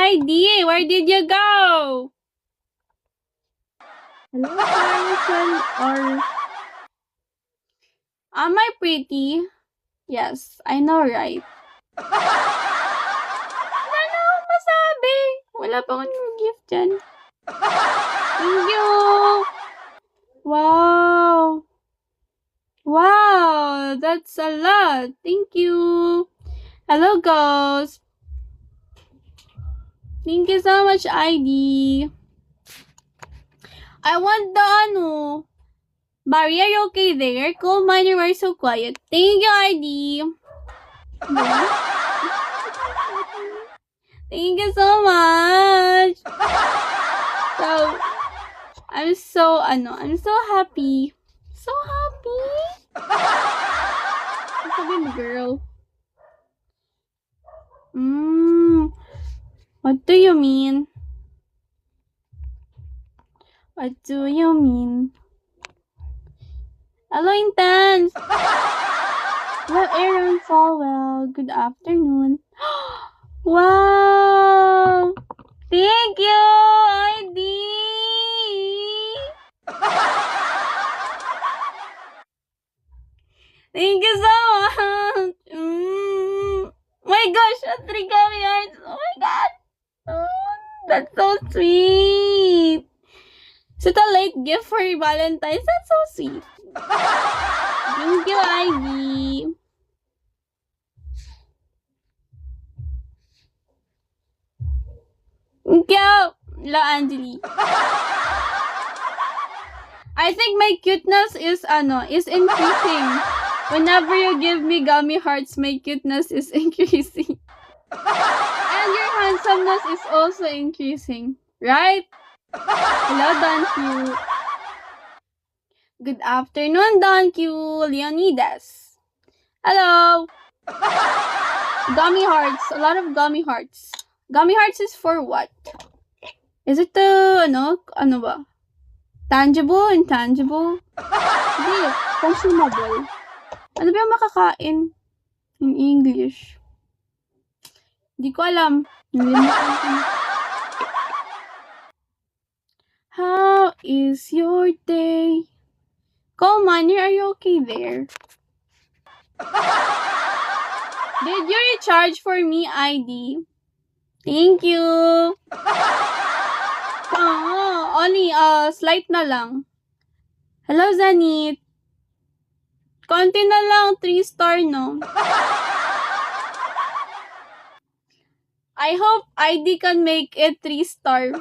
ID? Where did you go? Hello, Harrison. Or am I pretty? Yes, I know, right? Wala na akong masabi. Wala pa akong gift dyan. Thank you. Wow. Wow, that's a lot. Thank you. Hello, Ghost. Thank you so much, ID. I want the Barry, are you okay there? Coal miner, were so quiet. Thank you, ID. Thank you so much. So, I'm so happy. So happy. Sabi mo, girl. What do you mean? What do you mean? Hello, Intense! Hello, Aaron Falwell. Good afternoon. Wow! Thank you, ID! Thank you so much! My gosh, origami hearts! Oh my god! That's so sweet! Is it a late gift for Valentine's? That's so sweet. Thank you, ID. Thank you, La Angeli. I think my cuteness is increasing. Whenever you give me gummy hearts, my cuteness is increasing. And your handsomeness is also increasing, right? Hello, Don Q. Good afternoon, Don Q. Leonidas. Hello. Gummy hearts. A lot of gummy hearts. Gummy hearts is for what? Is it ano ba? Tangible? Intangible? Hindi. Consumable. Ano ba yung makakain? In English. Hindi ko alam. How is your day? Coal miner, are you okay there? Did you recharge for me, ID? Thank you. Only slight na lang. Hello, Zanit. Konti na lang, 3-star, no? I hope ID can make it 3-star.